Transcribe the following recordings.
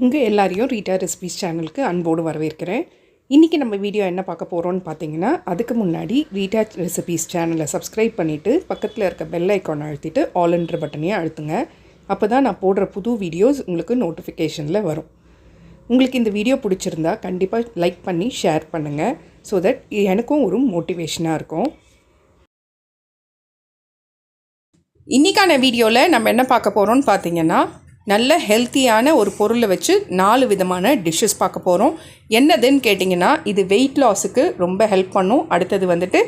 உங்கள் எல்லாரையும் Rita recipes சேனலுக்கு அன்போடு வரவேற்கிறேன். இன்றைக்கி நம்ம வீடியோ என்ன பார்க்க போகிறோன்னு பார்த்தீங்கன்னா, அதுக்கு முன்னாடி ரீட்டா ரெசிபீஸ் சேனலை சப்ஸ்கிரைப் பண்ணிவிட்டு பக்கத்தில் இருக்க பெல் ஐக்கான் அழுத்திட்டு ஆல்ன்ற பட்டனையும் அழுத்துங்க. அப்போ தான் நான் போடுற புது வீடியோஸ் உங்களுக்கு நோட்டிஃபிகேஷனில் வரும். உங்களுக்கு இந்த வீடியோ பிடிச்சிருந்தா கண்டிப்பாக லைக் பண்ணி ஷேர் பண்ணுங்கள். ஸோ தட் எனக்கும் ஒரு மோட்டிவேஷனாக இருக்கும். இன்றைக்கான வீடியோவில் நம்ம என்ன பார்க்க போகிறோம்னு பார்த்தீங்கன்னா, நல்ல ஹெல்த்தியான ஒரு பொருளை வச்சு 4 விதமான டிஷ்ஷஸ் பார்க்க போகிறோம். என்னதுன்னு கேட்டிங்கன்னா, இது வெயிட் லாஸுக்கு ரொம்ப ஹெல்ப் பண்ணும். அடுத்தது வந்துட்டு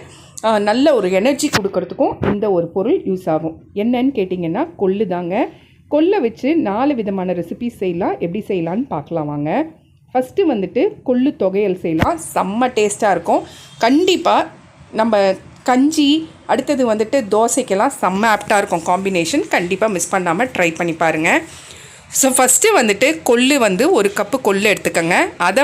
நல்ல ஒரு எனர்ஜி கொடுக்கறதுக்கும் இந்த ஒரு பொருள் யூஸ் ஆகும். என்னன்னு கேட்டிங்கன்னா, கொள்ளு தாங்க. கொல்லை வச்சு 4 விதமான ரெசிபிஸ் செய்யலாம். எப்படி செய்யலான்னு பார்க்கலாம் வாங்க. ஃபஸ்ட்டு வந்துட்டு கொள்ளு தொகையல் செய்யலாம். செம்ம டேஸ்ட்டாக இருக்கும். கண்டிப்பாக நம்ம கஞ்சி, அடுத்தது வந்துட்டு தோசைக்கெல்லாம் செம்ம ஆப்டாக இருக்கும் காம்பினேஷன். கண்டிப்பாக மிஸ் பண்ணாமல் ட்ரை பண்ணி பாருங்கள். ஸோ ஃபஸ்ட்டு வந்துட்டு கொள்ளு ஒரு கப்பு கொள்ளு எடுத்துக்கோங்க. அதை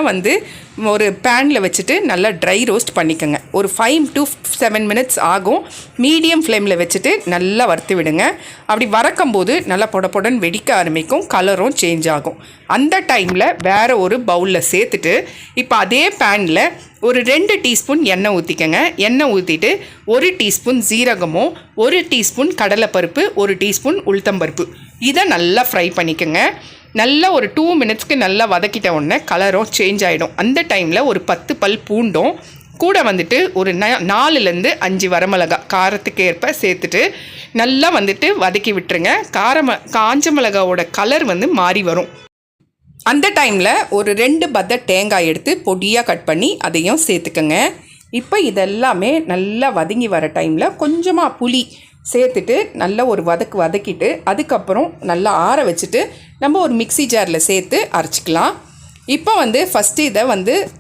ஒரு பேனில் வச்சுட்டு நல்லா ட்ரை ரோஸ்ட் பண்ணிக்கோங்க. ஒரு 5 to 7 மினிட்ஸ் ஆகும். மீடியம் ஃப்ளேமில் வச்சுட்டு நல்லா வறுத்து விடுங்க. அப்படி வறக்கும்போது நல்லா பொடன்னு வெடிக்க ஆரம்பிக்கும், கலரும் சேஞ்ச் ஆகும். அந்த டைமில் வேறு ஒரு பவுலில் சேர்த்துட்டு இப்போ அதே பேனில் ஒரு 2 டீஸ்பூன் எண்ணெய் ஊற்றிக்கங்க. எண்ணெய் ஊற்றிட்டு 1 டீஸ்பூன் ஜீரகமும் 1 டீஸ்பூன் கடலைப்பருப்பு 1 டீஸ்பூன் உளுத்தம்பருப்பு இதை நல்லா ஃப்ரை பண்ணிக்கோங்க. நல்லா ஒரு 2 மினிட்ஸ்க்கு நல்லா வதக்கிட்ட உடனே கலரும் சேஞ்ச் ஆகிடும். அந்த டைமில் ஒரு 10 பல் பூண்டும் கூட ஒரு 4லேருந்து 5 வரமிளகா காரத்துக்கு ஏற்ப சேர்த்துட்டு நல்லா வதக்கி விட்டுருங்க. காஞ்ச மிளகாவோட கலர் மாறி வரும். அந்த டைமில் ஒரு 2 பத்த தேங்காய் எடுத்து பொடியாக கட் பண்ணி அதையும் சேர்த்துக்கங்க. இப்போ இதெல்லாமே நல்லா வதங்கி வர டைமில் கொஞ்சமாக புளி சேர்த்துட்டு நல்லா ஒரு வதக்கிட்டு அதுக்கப்புறம் நல்லா ஆற வச்சுட்டு நம்ம ஒரு மிக்ஸி ஜாரில் சேர்த்து அரைச்சிக்கலாம். இப்போ ஃபஸ்ட்டு இதை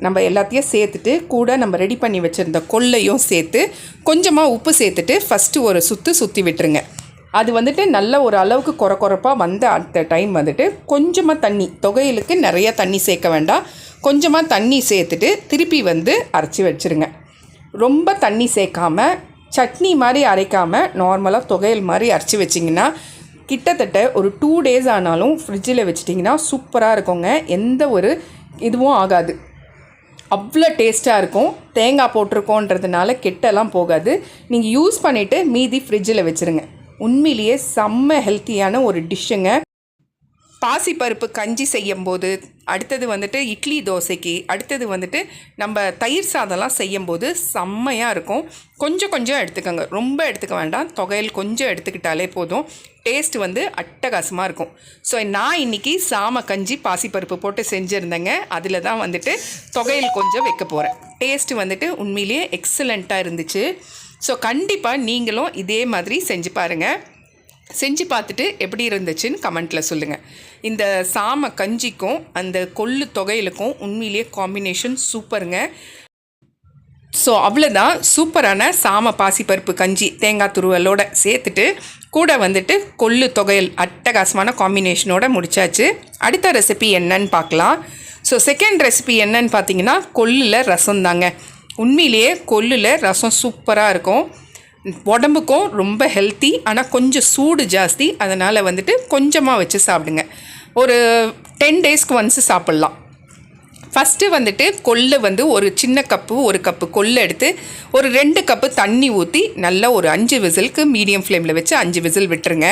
நம்ம எல்லாத்தையும் சேர்த்துட்டு கூட நம்ம ரெடி பண்ணி வச்சுருந்த கொள்ளையும் சேர்த்து கொஞ்சமாக உப்பு சேர்த்துட்டு ஃபஸ்ட்டு ஒரு சுற்றி விட்டுருங்க. அது நல்ல ஒரு அளவுக்கு குறப்பாக அந்த டைம் கொஞ்சமாக தண்ணி, தொகையிலுக்கு நிறைய தண்ணி சேர்க்க வேண்டாம், கொஞ்சமாக தண்ணி சேர்த்துட்டு திருப்பி அரைச்சி வச்சுருங்க. ரொம்ப தண்ணி சேர்க்காமல் சட்னி மாதிரி அரைக்காமல் நார்மலாக தொகையல் மாதிரி அரைச்சி வச்சிங்கன்னா கிட்டத்தட்ட ஒரு 2 days ஆனாலும் ஃப்ரிட்ஜில் வச்சிட்டிங்கன்னா சூப்பராக இருக்குங்க. எந்த ஒரு இதுவும் ஆகாது, அவ்வளோ டேஸ்ட்டாக இருக்கும். தேங்காய் போட்டிருக்கோன்றதுனால கெட்டெல்லாம் போகாது. நீங்கள் யூஸ் பண்ணிவிட்டு மீதி ஃப்ரிட்ஜில் வச்சுருங்க. உண்மையிலேயே செம்ம ஹெல்த்தியான ஒரு டிஷ்ஷுங்க. பாசிப்பருப்பு கஞ்சி செய்யும்போது, அடுத்தது இட்லி தோசைக்கு, அடுத்தது நம்ம தயிர் சாதம்லாம் செய்யும்போது செம்மையாக இருக்கும். கொஞ்சம் எடுத்துக்கோங்க, ரொம்ப எடுத்துக்க வேண்டாம். தொகையில் கொஞ்சம் எடுத்துக்கிட்டாலே போதும். டேஸ்ட் அட்டகாசமாக இருக்கும். ஸோ நான் இன்றைக்கி சாம கஞ்சி பாசிப்பருப்பு போட்டு செஞ்சுருந்தேங்க. அதில் தான் தொகையில் கொஞ்சம் வைக்க போகிறேன். டேஸ்ட்டு உண்மையிலேயே எக்ஸலண்ட்டாக இருந்துச்சு. ஸோ கண்டிப்பாக நீங்களும் இதே மாதிரி செஞ்சு பாருங்கள். செஞ்சு பார்த்துட்டு எப்படி இருந்துச்சுன்னு கமெண்ட்டில் சொல்லுங்கள். இந்த சாம கஞ்சிக்கும் அந்த கொள்ளு தொகையிலுக்கும் உண்மையிலேயே காம்பினேஷன் சூப்பருங்க. ஸோ அவ்வளோதான், சூப்பரான சாம பாசிப்பருப்பு கஞ்சி தேங்காய் துருவலோடு சேர்த்துட்டு கூட கொள்ளு தொகையல் அட்டகாசமான காம்பினேஷனோடு முடிச்சாச்சு. அடுத்த ரெசிபி என்னன்னு பார்க்கலாம். ஸோ செகண்ட் ரெசிபி என்னன்னு பார்த்தீங்கன்னா, கொள்ளில் ரசம் தாங்க. உண்மையிலேயே கொள்ளில் ரசம் சூப்பராக இருக்கும். உடம்புக்கும் ரொம்ப ஹெல்த்தி, ஆனால் கொஞ்சம் சூடு ஜாஸ்தி. அதனால் கொஞ்சமாக வச்சு சாப்பிடுங்க. ஒரு 10 daysக்கு ஒன்ஸ் சாப்பிட்லாம். ஃபஸ்ட்டு கொள்ளு ஒரு சின்ன கப்பு 1 கப்பு கொள்ளு எடுத்து ஒரு 2 கப்பு தண்ணி ஊற்றி நல்லா ஒரு 5 விசிலுக்கு மீடியம் ஃப்ளேமில் வச்சு 5 விசில் விட்டுருங்க.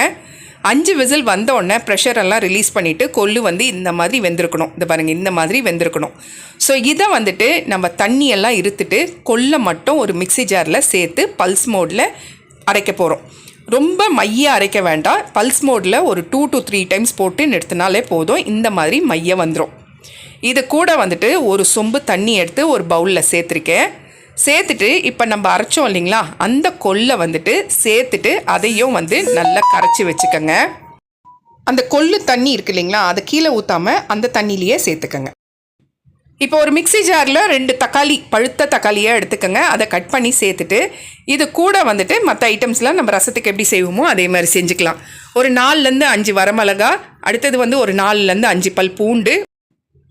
5 விசில் வந்தோடனே ப்ரெஷரெல்லாம் ரிலீஸ் பண்ணிவிட்டு கொள்ளு இந்த மாதிரி வெந்திருக்கணும். இந்த பாருங்கள், இந்த மாதிரி வெந்திருக்கணும். ஸோ இதை நம்ம தண்ணியெல்லாம் இருத்துட்டு கொள்ளை மட்டும் ஒரு மிக்ஸி ஜாரில் சேர்த்து பல்ஸ் மோடில் அரைக்க போகிறோம். ரொம்ப மைய அரைக்க வேண்டாம். பல்ஸ் மோடில் ஒரு 2 to 3 times போட்டு நிறுத்தினாலே போதும். இந்த மாதிரி மைய வந்துடும். இது கூட ஒரு சொம்பு தண்ணி எடுத்து ஒரு பவுலில் சேர்த்துருக்கேன். சேர்த்துட்டு இப்போ நம்ம அரைச்சோம் இல்லைங்களா, அந்த கொள்ளை சேர்த்துட்டு அதையும் நல்லா கரைச்சி வச்சுக்கோங்க. அந்த கொள்ளு தண்ணி இருக்குது இல்லைங்களா, அதை கீழே ஊற்றாமல் அந்த தண்ணியிலையே சேர்த்துக்கோங்க. இப்போ ஒரு மிக்ஸி ஜாரில் 2 தக்காளி, பழுத்த தக்காளியாக எடுத்துக்கோங்க. அதை கட் பண்ணி சேர்த்துட்டு இது கூட மற்ற ஐட்டம்ஸ்லாம் நம்ம ரசத்துக்கு எப்படி செய்வோமோ அதே மாதிரி செஞ்சுக்கலாம். ஒரு 4லேருந்து 5 வரமிளகா, அடுத்தது ஒரு 4லேருந்து 5 பல் பூண்டு,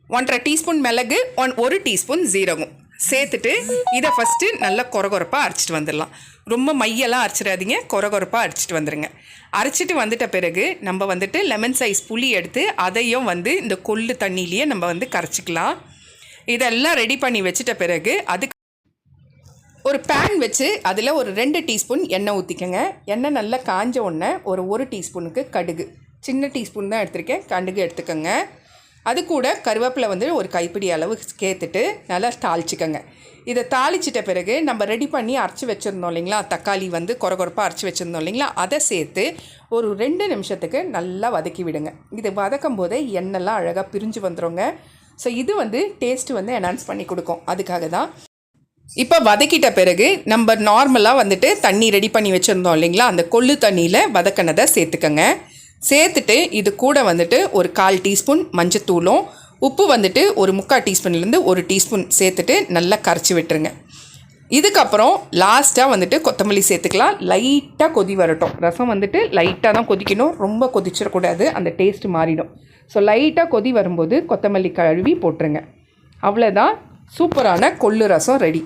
1.5 டீஸ்பூன் மிளகு, 1 டீஸ்பூன் ஜீரகம் சேர்த்துட்டு இதை ஃபஸ்ட்டு நல்லா கொரகொரப்பாக அரைச்சிட்டு வந்துடலாம். ரொம்ப மையெல்லாம் அரைச்சிடாதீங்க, கொரகொரப்பாக அரைச்சிட்டு வந்துடுங்க. அரைச்சிட்டு வந்துட்ட பிறகு நம்ம வந்துட்டு லெமன் சைஸ் புளி எடுத்து அதையும் வந்து இந்த கொள்ளு தண்ணியிலேயே நம்ம வந்து கரைச்சிக்கலாம். இதெல்லாம் ரெடி பண்ணி வச்சுட்ட பிறகு அதுக்கு ஒரு பேன் வச்சு அதில் ஒரு 2 டீஸ்பூன் எண்ணெய் ஊற்றிக்கங்க. எண்ணெய் நல்லா காஞ்ச உடனே ஒரு டீஸ்பூனுக்கு கடுகு, சின்ன டீஸ்பூன் தான் எடுத்திருக்கேன், கடுகு எடுத்துக்கோங்க. அது கூட கருவேப்பிலை வந்து ஒரு கைப்பிடி அளவு சேர்த்துட்டு நல்லா தாளிச்சிக்கோங்க. இதை தாளிச்சிட்ட பிறகு நம்ம ரெடி பண்ணி அரைச்சி வச்சுருந்தோம் இல்லைங்களா, தக்காளி வந்து கொரகொரப்பாக அரைச்சி வச்சுருந்தோம் இல்லைங்களா, அதை சேர்த்து ஒரு 2 நிமிஷத்துக்கு நல்லா வதக்கி விடுங்க. இது வதக்கும் போதே எண்ணெய்லாம் அழகாக பிரிஞ்சு வந்துடுங்க. ஸோ இது வந்து டேஸ்ட்டு வந்து என்ஹான்ஸ் பண்ணி கொடுக்கும், அதுக்காக தான். இப்போ வதக்கிட்ட பிறகு நம்ம நார்மலாக வந்துட்டு தண்ணி ரெடி பண்ணி வச்சுருந்தோம் இல்லைங்களா, அந்த கொள்ளு தண்ணியில் வதக்கினதை சேர்த்துக்கங்க. சேர்த்துட்டு இது கூட வந்துட்டு ஒரு 1/4 டீஸ்பூன் மஞ்சத்தூளும் உப்பு வந்துட்டு ஒரு 3/4 டீஸ்பூன்லேருந்து 1 டீஸ்பூன் சேர்த்துட்டு நல்லா கரைச்சி விட்டுருங்க. இதுக்கப்புறம் லாஸ்ட்டாக வந்துட்டு கொத்தமல்லி சேர்த்துக்கலாம். லைட்டாக கொதி வரட்டும். ரசம் வந்துட்டு லைட்டாக தான் கொதிக்கணும், ரொம்ப கொதிச்சிடக்கூடாது, அந்த டேஸ்ட் மாறிடும். ஸோ லைட்டாக கொதி வரும்போது கொத்தமல்லி கழுவி போட்டுருங்க. அவ்வளோதான், சூப்பரான கொள்ளு ரசம் ரெடி.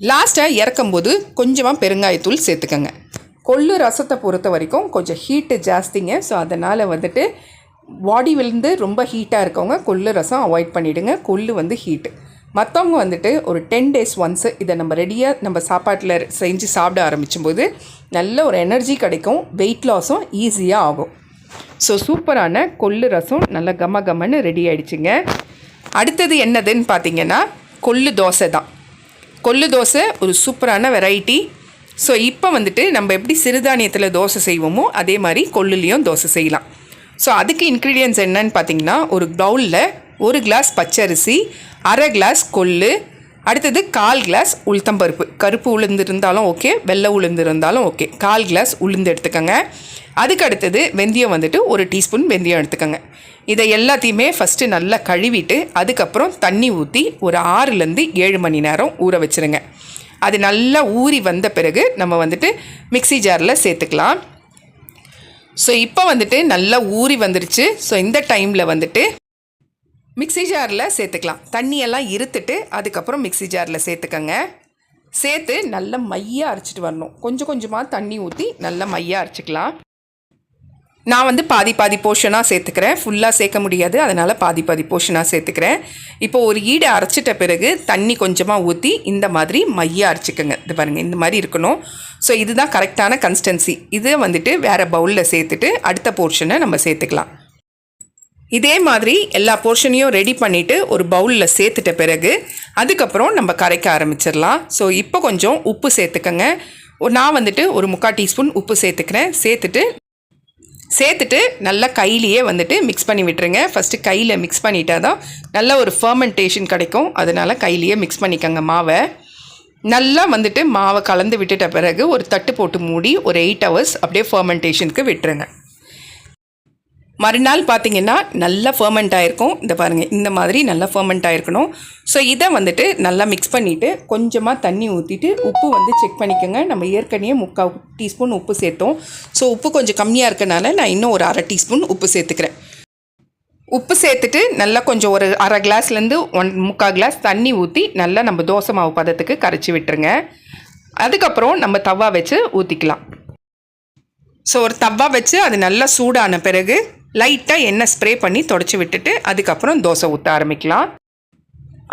லாஸ்ட்டாக இறக்கும்போது கொஞ்சமாக பெருங்காயத்தூள் சேர்த்துக்கங்க. கொள்ளு ரசத்தை பொறுத்த வரைக்கும் கொஞ்சம் ஹீட்டு ஜாஸ்திங்க. ஸோ அதனால் வந்துட்டு பாடி வந்து ரொம்ப ஹீட்டாக இருக்கவங்க கொள்ளு ரசம் அவாய்ட் பண்ணிவிடுங்க. கொள்ளு வந்து ஹீட்டு. மற்றவங்க வந்துட்டு ஒரு 10 days ஒன்ஸு இதை நம்ம ரெடியாக நம்ம சாப்பாட்டில் செஞ்சு சாப்பிட ஆரம்பிக்கும்போது நல்ல ஒரு எனர்ஜி கிடைக்கும், வெயிட் லாஸும் ஈஸியாக ஆகும். ஸோ சூப்பரான கொள்ளு ரசம் நல்லா கம்மன்னு ரெடி ஆகிடுச்சிங்க. அடுத்தது என்னதுன்னு பார்த்தீங்கன்னா கொள்ளு தோசை தான். கொள்ளு தோசை ஒரு சூப்பரான வெரைட்டி. ஸோ இப்போ வந்துட்டு நம்ம எப்படி சிறுதானியத்தில் தோசை செய்வோமோ அதே மாதிரி கொள்ளுலேயும் தோசை செய்யலாம். ஸோ அதுக்கு இன்க்ரீடியன்ட்ஸ் என்னன்னு பார்த்தீங்கன்னா, ஒரு பவுலில் 1 கிளாஸ் பச்சரிசி, 1/2 கிளாஸ் கொள்ளு, அடுத்தது 1/4 கிளாஸ் உளுத்தம்பருப்பு, கருப்பு உளுந்து இருந்தாலும் ஓகே, வெள்ளை உளுந்து இருந்தாலும் ஓகே, 1/4 கிளாஸ் உளுந்து எடுத்துக்கோங்க. அதுக்கு அடுத்தது வெந்தயம் வந்துட்டு 1 டீஸ்பூன் வெந்தயம் எடுத்துக்கோங்க. இதை எல்லாத்தையுமே ஃபஸ்ட்டு நல்லா கழுவிட்டு அதுக்கப்புறம் தண்ணி ஊற்றி ஒரு 6லேருந்து 7 மணி நேரம் ஊற வச்சுருங்க. அது நல்லா ஊறி வந்த பிறகு நம்ம வந்துட்டு மிக்ஸி ஜாரில் சேர்த்துக்கலாம். ஸோ இப்போ வந்துட்டு நல்லா ஊறி வந்துருச்சு. ஸோ இந்த டைமில் வந்துட்டு மிக்ஸி ஜாரில் சேர்த்துக்கலாம். தண்ணியெல்லாம் இருத்துட்டு அதுக்கப்புறம் மிக்ஸி ஜாரில் சேர்த்துக்கங்க. சேர்த்து நல்லா மையாக அரைச்சிட்டு வரணும். கொஞ்சம் கொஞ்சமாக தண்ணி ஊற்றி நல்லா மையாக அரைச்சிக்கலாம். நான் வந்து பாதி போர்ஷனாக சேர்த்துக்கிறேன், ஃபுல்லாக சேர்க்க முடியாது, அதனால் பாதி போர்ஷனாக சேர்த்துக்கிறேன். இப்போ ஒரு ஈடை அரைச்சிட்ட பிறகு தண்ணி கொஞ்சமாக ஊற்றி இந்த மாதிரி மையாக அரைச்சிக்கோங்க. இது பாருங்கள், இந்த மாதிரி இருக்கணும். ஸோ இதுதான் கரெக்டான கன்சிஸ்டன்சி. இதை வந்துட்டு வேறு பவுலில் சேர்த்துட்டு அடுத்த போர்ஷனை நம்ம சேர்த்துக்கலாம். இதே மாதிரி எல்லா போர்ஷனையும் ரெடி பண்ணிவிட்டு ஒரு பவுலில் சேர்த்துட்ட பிறகு அதுக்கப்புறம் நம்ம கரைக்க ஆரம்பிச்சிடலாம். ஸோ இப்போ கொஞ்சம் உப்பு சேர்த்துக்கங்க. நான் வந்துட்டு ஒரு 3/4 டீஸ்பூன் உப்பு சேர்த்துக்கிறேன். சேர்த்துட்டு நல்லா கையிலேயே வந்துட்டு மிக்ஸ் பண்ணி விட்டுருங்க. ஃபஸ்ட்டு கையில் மிக்ஸ் பண்ணிட்டா தான் நல்ல ஒரு ஃபர்மெண்டேஷன் கிடைக்கும். அதனால் கையிலேயே மிக்ஸ் பண்ணிக்கோங்க. மாவை நல்லா வந்துட்டு மாவை கலந்து விட்டுட்ட பிறகு ஒரு தட்டு போட்டு மூடி ஒரு 8 hours அப்படியே ஃபர்மெண்டேஷனுக்கு விட்டுருங்க. மறுநாள் பார்த்திங்கன்னா நல்லா ஃபர்மெண்ட் ஆகிருக்கும். இந்த பாருங்கள், இந்த மாதிரி நல்லா ஃபர்மெண்ட் ஆகிருக்கணும். ஸோ இதை வந்துட்டு நல்லா மிக்ஸ் பண்ணிவிட்டு கொஞ்சமாக தண்ணி ஊற்றிட்டு உப்பு வந்து செக் பண்ணிக்கோங்க. நம்ம ஏற்கனவே 3/4 டீஸ்பூன் உப்பு சேர்த்தோம். ஸோ உப்பு கொஞ்சம் கம்மியாக இருக்கனால நான் இன்னும் ஒரு 1/2 டீஸ்பூன் உப்பு சேர்த்துக்கிறேன். உப்பு சேர்த்துட்டு நல்லா கொஞ்சம் ஒரு 1/2 கிளாஸ்லேருந்து 3/4 கிளாஸ் தண்ணி ஊற்றி நல்லா நம்ம தோசை மாவு பதத்துக்கு கரைச்சி விட்டுருங்க. அதுக்கப்புறம் நம்ம தவா வச்சு ஊற்றிக்கலாம். ஸோ ஒரு தவா வச்சு அது நல்லா சூடான பிறகு லைட்டாக எண்ணெய் ஸ்ப்ரே பண்ணி தொடச்சி விட்டுட்டு அதுக்கப்புறம் தோசை ஊற்ற ஆரம்பிக்கலாம்.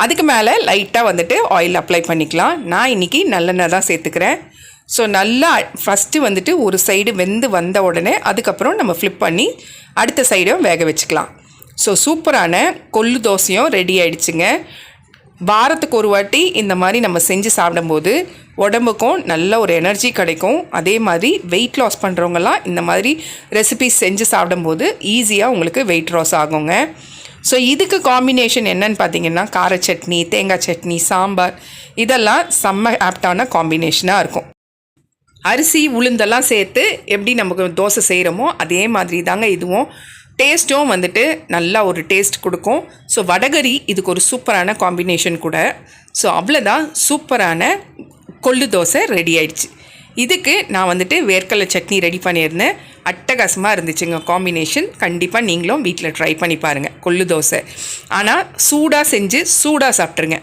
அதுக்கு மேலே லைட்டாக வந்துட்டு ஆயில் அப்ளை பண்ணிக்கலாம். நான் இன்றைக்கி நல்லெண்ணெய் தான் சேர்த்துக்கிறேன். ஸோ நல்லா ஃபஸ்ட்டு வந்துட்டு ஒரு சைடு வெந்து வந்த உடனே அதுக்கப்புறம் நம்ம ஃப்ளிப் பண்ணி அடுத்த சைடும் வேக வச்சுக்கலாம். ஸோ சூப்பரான கொள்ளு தோசையும் ரெடி ஆகிடுச்சுங்க. வாரத்துக்கு ஒரு வாட்டி இந்த மாதிரி நம்ம செஞ்சு சாப்பிடும்போது உடம்புக்கும் நல்ல ஒரு எனர்ஜி கிடைக்கும். அதே மாதிரி வெயிட் லாஸ் பண்ணுறவங்கலாம் இந்த மாதிரி ரெசிபிஸ் செஞ்சு சாப்பிடும்போது ஈஸியாக உங்களுக்கு வெயிட் லாஸ் ஆகுங்க. ஸோ இதுக்கு காம்பினேஷன் என்னன்னு பார்த்தீங்கன்னா கார சட்னி, தேங்காய் சட்னி, சாம்பார் இதெல்லாம் செம்ம ஆப்டான காம்பினேஷனாக இருக்கும். அரிசி உளுந்தெல்லாம் சேர்த்து எப்படி நமக்கு தோசை செய்கிறோமோ அதே மாதிரி தாங்க இதுவும். டேஸ்ட்டும் வந்துட்டு நல்லா ஒரு டேஸ்ட் கொடுக்கும். ஸோ வடகரி இதுக்கு ஒரு சூப்பரான காம்பினேஷன் கூட. ஸோ அவ்வளோதான், சூப்பரான கொள்ளு தோசை ரெடி ஆயிடுச்சு. இதுக்கு நான் வந்துட்டு வேர்க்கடலை சட்னி ரெடி பண்ணியிருந்தேன். அட்டகாசமாக இருந்துச்சுங்க காம்பினேஷன். கண்டிப்பாக நீங்களும் வீட்டில் ட்ரை பண்ணி பாருங்கள் கொள்ளு தோசை. ஆனால் சூடாக செஞ்சு சூடாக சாப்பிட்ருங்க.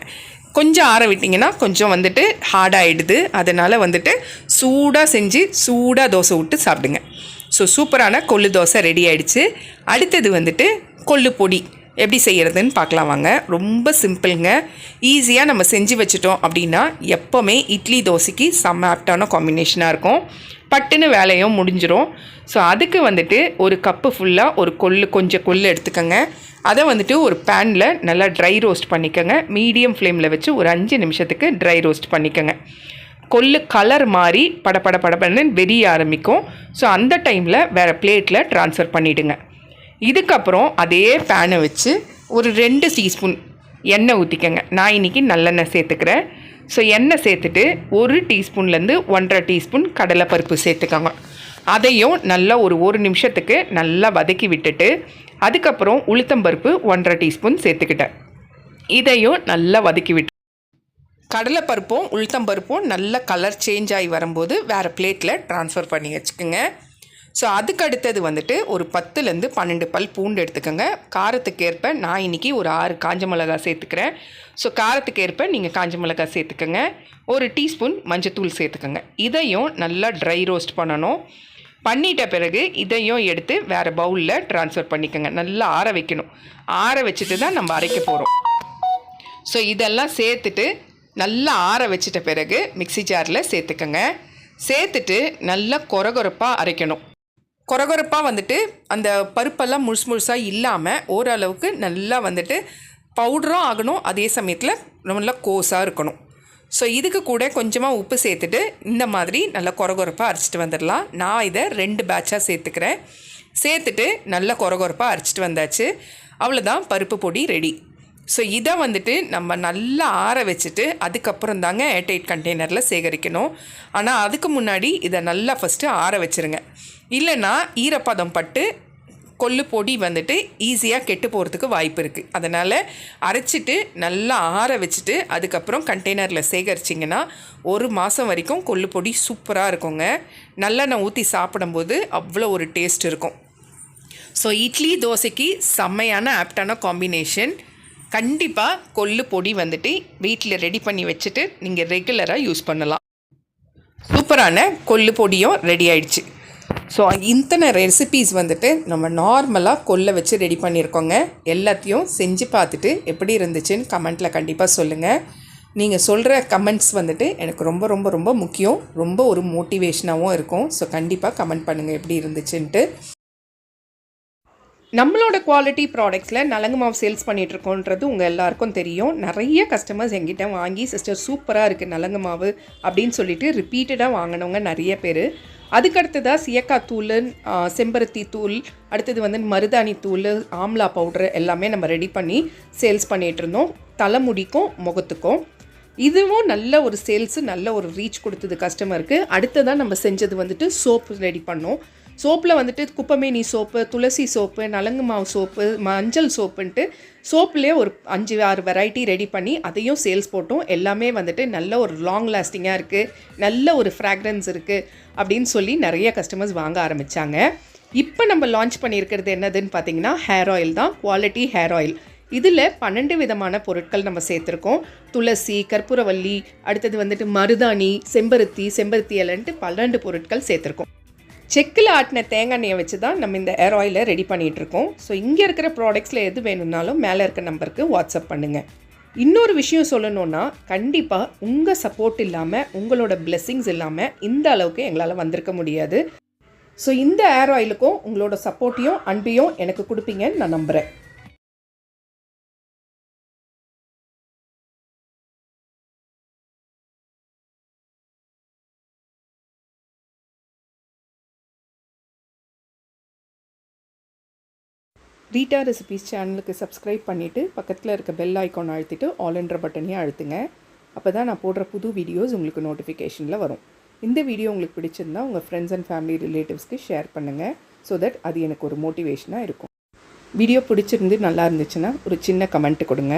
கொஞ்சம் ஆற விட்டிங்கன்னா கொஞ்சம் வந்துட்டு ஹார்டாகிடுது. அதனால் வந்துட்டு சூடாக செஞ்சு சூடாக தோசை விட்டு சாப்பிடுங்க. ஸோ சூப்பரான கொள்ளு தோசை ரெடி ஆகிடுச்சு. அடுத்தது வந்துட்டு கொள்ளு பொடி எப்படி செய்கிறதுன்னு பார்க்கலாம் வாங்க. ரொம்ப சிம்பிளுங்க. ஈஸியாக நம்ம செஞ்சு வச்சிட்டோம் அப்படின்னா எப்போவுமே இட்லி தோசைக்கு செம்ம ஆப்டான காம்பினேஷனாக இருக்கும். பட்டுன்னு வேலையும் முடிஞ்சிடும். ஸோ அதுக்கு வந்துட்டு ஒரு கப்பு ஃபுல்லாக ஒரு கொஞ்சம் கொள்ளு எடுத்துக்கோங்க. அதை வந்துட்டு ஒரு பேனில் நல்லா ட்ரை ரோஸ்ட் பண்ணிக்கோங்க. மீடியம் ஃப்ளேமில் வச்சு ஒரு 5 நிமிஷத்துக்கு ட்ரை ரோஸ்ட் பண்ணிக்கோங்க. கொள்ளு கலர் மாதிரி படப்படன்னு வெறிய ஆரம்பிக்கும். ஸோ அந்த டைமில் வேறு பிளேட்டில் ட்ரான்ஸ்ஃபர் பண்ணிவிடுங்க. இதுக்கப்புறம் அதே பேனை வச்சு ஒரு 2 டீஸ்பூன் எண்ணெய் ஊற்றிக்கங்க. நான் இன்றைக்கி நல்லெண்ணெய் சேர்த்துக்கிறேன். ஸோ எண்ணெய் சேர்த்துட்டு 1 டீஸ்பூன்லேருந்து 1.5 டீஸ்பூன் கடலைப்பருப்பு சேர்த்துக்கோங்க. அதையும் நல்லா ஒரு நிமிஷத்துக்கு நல்லா வதக்கி விட்டுட்டு அதுக்கப்புறம் உளுத்தம்பருப்பு 1.5 டீஸ்பூன் சேர்த்துக்கிட்டேன். இதையும் நல்லா வதக்கி விட்டு கடலைப்பருப்பும் உளுத்தம்பருப்பும் நல்ல கலர் சேஞ்ச் ஆகி வரும்போது வேறு பிளேட்டில் ட்ரான்ஸ்ஃபர் பண்ணி வச்சுக்கோங்க. ஸோ அதுக்கு அடுத்தது வந்துட்டு ஒரு 10லேருந்து 12 பல் பூண்டு எடுத்துக்கோங்க. காரத்துக்கு ஏற்ப நான் இன்றைக்கி ஒரு 6 காஞ்ச மிளகா சேர்த்துக்கிறேன். ஸோ காரத்துக்கு ஏற்ப நீங்கள் காஞ்ச மிளகா சேர்த்துக்கோங்க. 1 டீஸ்பூன் மஞ்சத்தூள் சேர்த்துக்கோங்க. இதையும் நல்லா ட்ரை ரோஸ்ட் பண்ணணும். பண்ணிட்ட பிறகு இதையும் எடுத்து வேறு பவுலில் ட்ரான்ஸ்ஃபர் பண்ணிக்கோங்க. நல்லா ஆற வைக்கணும். ஆற வச்சுட்டு தான் நம்ம அரைக்க போகிறோம். ஸோ இதெல்லாம் சேர்த்துட்டு நல்லா ஆற வச்சிட்ட பிறகு மிக்ஸி ஜாரில் சேர்த்துக்கோங்க. சேர்த்துட்டு நல்லா கொரகொரப்பாக அரைக்கணும். கொரகொரப்பாக வந்துட்டு அந்த பருப்பெல்லாம் முழுசாக இல்லாமல் ஓரளவுக்கு நல்லா வந்துட்டு பவுடரும் ஆகணும். அதே சமயத்தில் நல்லா கோஸாக இருக்கணும். ஸோ இதுக்கு கூட கொஞ்சமாக உப்பு சேர்த்துட்டு இந்த மாதிரி நல்லா கொரகொரப்பாக அரைச்சிட்டு வந்துடலாம். நான் இதை 2 பேட்சாக சேர்த்துக்கிறேன். சேர்த்துட்டு நல்லா கொரகொரப்பாக அரைச்சிட்டு வந்தாச்சு. அவ்வளோதான், பருப்பு பொடி ரெடி. ஸோ இதை வந்துட்டு நம்ம நல்லா ஆற வச்சுட்டு அதுக்கப்புறம் தாங்க ஏர்டைட் கண்டெய்னரில் சேகரிக்கணும். ஆனால் அதுக்கு முன்னாடி இதை நல்லா ஃபஸ்ட்டு ஆற வச்சுருங்க. இல்லைன்னா ஈரப்பதம் பட்டு கொள்ளு பொடி வந்துட்டு ஈஸியாக கெட்டு போகிறதுக்கு வாய்ப்பு இருக்குது. அதனால் அரைச்சிட்டு நல்லா ஆற வச்சுட்டு அதுக்கப்புறம் கண்டெய்னரில் சேகரிச்சிங்கன்னா 1 மாதம் வரைக்கும் கொள்ளு பொடி சூப்பராக இருக்குங்க. நல்லெண்ணெய் ஊற்றி சாப்பிடும்போது அவ்வளோ ஒரு டேஸ்ட் இருக்கும். ஸோ இட்லி தோசைக்கு செம்மையான ஆப்டான காம்பினேஷன். கண்டிப்பாக கொள்ளு பொடி வந்துட்டு வீட்டில் ரெடி பண்ணி வச்சுட்டு நீங்கள் ரெகுலராக யூஸ் பண்ணலாம். சூப்பரான கொள்ளு பொடியும் ரெடி ஆயிடுச்சு. ஸோ இத்தனை ரெசிபீஸ் வந்துட்டு நம்ம நார்மலாக கொள்ளை வச்சு ரெடி பண்ணியிருக்கோங்க. எல்லாத்தையும் செஞ்சு பார்த்துட்டு எப்படி இருந்துச்சுன்னு கமெண்ட்டில் கண்டிப்பாக சொல்லுங்கள். நீங்கள் சொல்கிற கமெண்ட்ஸ் வந்துட்டு எனக்கு ரொம்ப ரொம்ப ரொம்ப முக்கியம். ரொம்ப ஒரு மோட்டிவேஷனாகவும் இருக்கும். ஸோ கண்டிப்பாக கமெண்ட் பண்ணுங்கள் எப்படி இருந்துச்சுன்ட்டு. நம்மளோட குவாலிட்டி ப்ராடக்ட்ஸில் நலங்கு மாவு சேல்ஸ் பண்ணிகிட்ருக்கோன்றது உங்கள் எல்லாருக்கும் தெரியும். நிறைய கஸ்டமர்ஸ் எங்கிட்ட வாங்கி சிஸ்டர் சூப்பராக இருக்குது நலங்கு மாவு அப்படின்னு சொல்லிட்டு ரிப்பீட்டடாக வாங்கினவங்க நிறைய பேர். அதுக்கடுத்ததாக சியக்காய் தூள், செம்பருத்தி தூள், அடுத்தது வந்து மருதாணி தூள், ஆம்லா பவுட்ரு எல்லாமே நம்ம ரெடி பண்ணி சேல்ஸ் பண்ணிகிட்ருந்தோம். தலைமுடிக்கும் முகத்துக்கும் இதுவும் நல்ல ஒரு சேல்ஸு, நல்ல ஒரு ரீச் கொடுத்தது கஸ்டமருக்கு. அடுத்ததாக நம்ம செஞ்சது வந்துட்டு சோப்பு ரெடி பண்ணோம். சோப்பில் வந்துட்டு குப்பமேனி சோப்பு, துளசி சோப்பு, நலங்கு மாவு சோப்பு, மஞ்சள் சோப்புன்ட்டு சோப்புலேயே ஒரு 5-6 வெரைட்டி ரெடி பண்ணி அதையும் சேல்ஸ் போட்டோம். எல்லாமே வந்துட்டு நல்ல ஒரு லாங் லாஸ்டிங்காக இருக்குது, நல்ல ஒரு ஃப்ராக்ரன்ஸ் இருக்குது அப்படின்னு சொல்லி நிறைய கஸ்டமர்ஸ் வாங்க ஆரம்பித்தாங்க. இப்போ நம்ம லான்ச் பண்ணியிருக்கிறது என்னதுன்னு பார்த்தீங்கன்னா ஹேர் ஆயில் தான். Quality hair oil. இதில் 12 விதமான பொருட்கள் நம்ம சேர்த்துருக்கோம். துளசி, கற்பூரவல்லி, அடுத்தது வந்துட்டு மருதாணி, செம்பருத்தி இலைன்ட்டு 12 பொருட்கள் சேர்த்துருக்கோம். செக்கில் ஆட்டின தேங்காய் எண்ணெயை வச்சு தான் நம்ம இந்த ஹேர் ஆயிலை ரெடி பண்ணிகிட்ருக்கோம். ஸோ இங்கே இருக்கிற ப்ராடக்ட்ஸில் எது வேணும்னாலும் மேலே இருக்க நம்பருக்கு வாட்ஸ்அப் பண்ணுங்கள். இன்னொரு விஷயம் சொல்லணுன்னா, கண்டிப்பாக உங்கள் சப்போர்ட் இல்லாமல், உங்களோட பிளெஸ்ஸிங்ஸ் இல்லாமல் இந்த அளவுக்கு எங்களால் வந்திருக்க முடியாது. ஸோ இந்த ஹேர் ஆயிலுக்கும் உங்களோட சப்போர்ட்டையும் அன்பையும் எனக்கு கொடுப்பீங்கன்னு நான் நம்புகிறேன். ரீட்டா ரெசிபீஸ் சேனலுக்கு சப்ஸ்கிரைப் பண்ணிவிட்டு பக்கத்தில் இருக்க பெல் ஐக்கான் அழுத்திட்டு ஆல்ன்ற பட்டனையும் அழுத்துங்க. அப்போ தான் நான் போடுற புது வீடியோஸ் உங்களுக்கு நோட்டிஃபிகேஷனில் வரும். இந்த வீடியோ உங்களுக்கு பிடிச்சிருந்தால் உங்கள் ஃப்ரெண்ட்ஸ் அண்ட் ஃபேமிலி ரிலேட்டிவ்ஸ்க்கு ஷேர் பண்ணுங்கள். ஸோ தட் அது எனக்கு ஒரு மோட்டிவேஷனாக இருக்கும். வீடியோ பிடிச்சிருந்து நல்லா இருந்துச்சுன்னா ஒரு சின்ன கமெண்ட் கொடுங்க.